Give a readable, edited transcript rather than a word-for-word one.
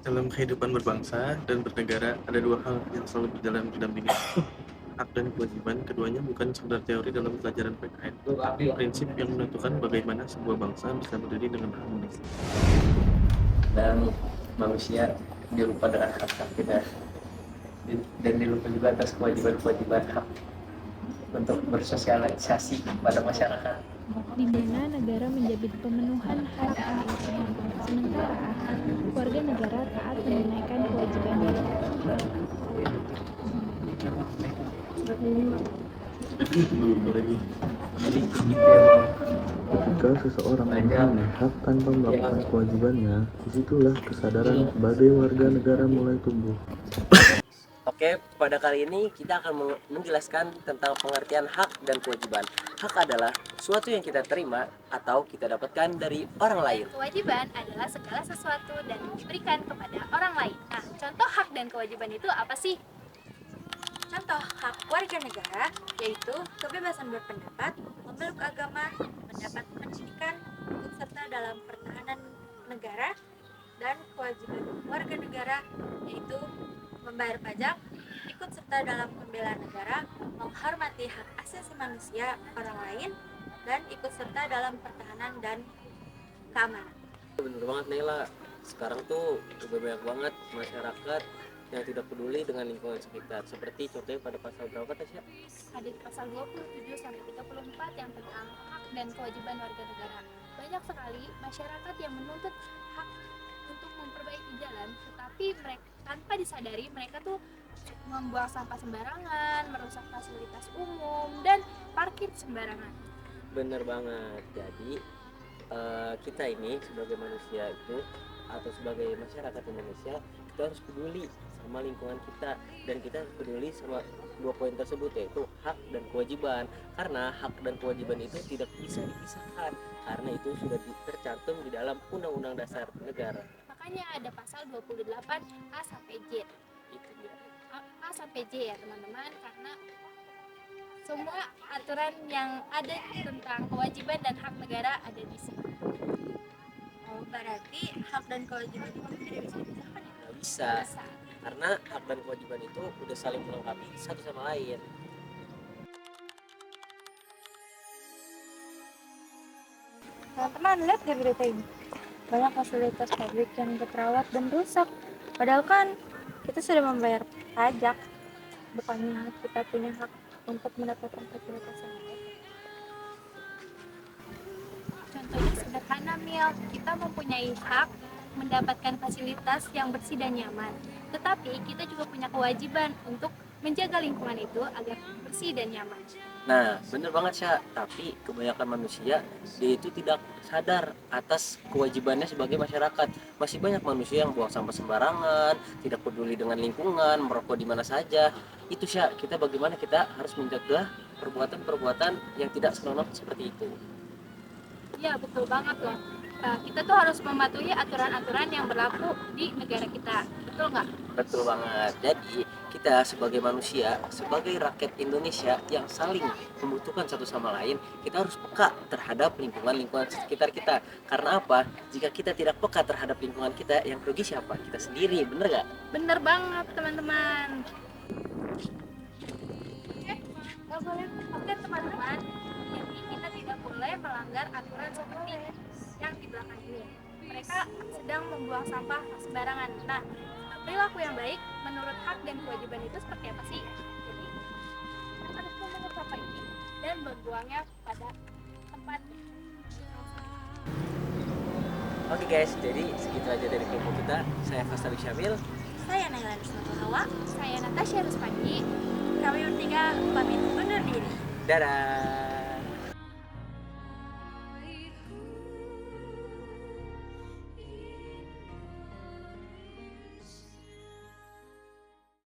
Dalam kehidupan berbangsa dan bernegara, ada dua hal yang selalu berjalan berdampingan, hak dan kewajiban. Keduanya bukan sekedar teori dalam pelajaran PKN, tapi prinsip yang menentukan bagaimana sebuah bangsa bisa berdiri dengan harmoni. Dan manusia dilupa dengan hak-hak kita dan dilupa juga atas kewajiban-kewajiban hak untuk bersosialisasi pada masyarakat. Di mana negara menjamin pemenuhan hak-hak itu. Sementara warga negara taat menunaikan kewajibannya. Jadi gitu ya Bang. Jika seseorang memahami hak tanpa melakukan kewajibannya, disitulah kesadaran sebagai warga negara mulai tumbuh. Oke, pada kali ini kita akan menjelaskan tentang pengertian hak dan kewajiban. Hak adalah sesuatu yang kita terima atau kita dapatkan dari orang lain. Kewajiban adalah segala sesuatu dan diberikan kepada orang lain. Nah, contoh hak dan kewajiban itu apa sih? Contoh hak warga negara yaitu kebebasan berpendapat, memeluk agama, mendapat pendidikan, ikut serta dalam pertahanan negara, dan kewajiban warga negara yaitu membayar pajak, ikut serta dalam membela negara, menghormati hak asasi manusia orang lain, dan ikut serta dalam pertahanan dan keamanan. Bener banget Nela, sekarang tuh udah banyak banget masyarakat yang tidak peduli dengan lingkungan sekitar. Seperti contohnya pada pasal berapa Tasya? Ada di pasal 27 sampai 34 yang tentang hak dan kewajiban warga negara. Banyak sekali masyarakat yang menuntut hak untuk memperbaiki jalan, tetapi mereka tanpa disadari mereka tuh membuang sampah sembarangan, merusak fasilitas umum, dan parkir sembarangan. Bener banget. Jadi kita ini sebagai manusia itu atau sebagai masyarakat Indonesia, kita harus peduli sama lingkungan kita dan kita harus peduli sama dua poin tersebut, yaitu hak dan kewajiban. Karena hak dan kewajiban itu tidak bisa dipisahkan karena itu sudah tercantum di dalam Undang-Undang Dasar Negara. Makanya ada pasal 28 A sampai J. Itu dia. A sampai J ya teman-teman, karena semua aturan yang ada tentang kewajiban dan hak negara ada di sini. Oh, berarti hak dan kewajiban itu tidak bisa dipisahkan ya? Nggak bisa, karena hak dan kewajiban itu udah saling melengkapi satu sama lain. Teman-teman, lihat di berita ini. Banyak fasilitas publik yang terawat dan rusak. Padahal kan kita sudah membayar pajak. Bukannya kita punya hak untuk mendapatkan fasilitas yang baik. Contohnya sederhana Mil, kita mempunyai hak mendapatkan fasilitas yang bersih dan nyaman. Tetapi kita juga punya kewajiban untuk menjaga lingkungan itu agar bersih dan nyaman. Nah, bener banget Syah, tapi kebanyakan manusia dia itu tidak sadar atas kewajibannya sebagai masyarakat. Masih banyak manusia yang buang sampah sembarangan, tidak peduli dengan lingkungan, merokok di mana saja. Itu Syah, bagaimana kita harus mencegah perbuatan-perbuatan yang tidak senonoh seperti itu. Ya, betul banget loh. Kita tuh harus mematuhi aturan-aturan yang berlaku di negara kita. Betul nggak? Betul banget. Jadi kita sebagai manusia, sebagai rakyat Indonesia yang saling membutuhkan satu sama lain, kita harus peka terhadap lingkungan sekitar kita. Karena apa? Jika kita tidak peka terhadap lingkungan kita, yang rugi siapa? Kita sendiri, bener gak? Bener banget teman-teman. Oke teman-teman, jadi kita tidak boleh melanggar aturan seperti yang di belakang ini. Mereka sedang membuang sampah sembarangan. Nah, perilaku yang baik menurut hak dan kewajiban itu seperti apa sih? Jadi, kita harus memungut sampah ini dan membuangnya pada tempat. Oke guys, jadi segitu aja dari kelompok kita. Saya Fastabi Syamil. Saya Naila Nismatul Hawa. Saya Natasha Ruspandi. Kami bertiga pamit undur diri. Dadah.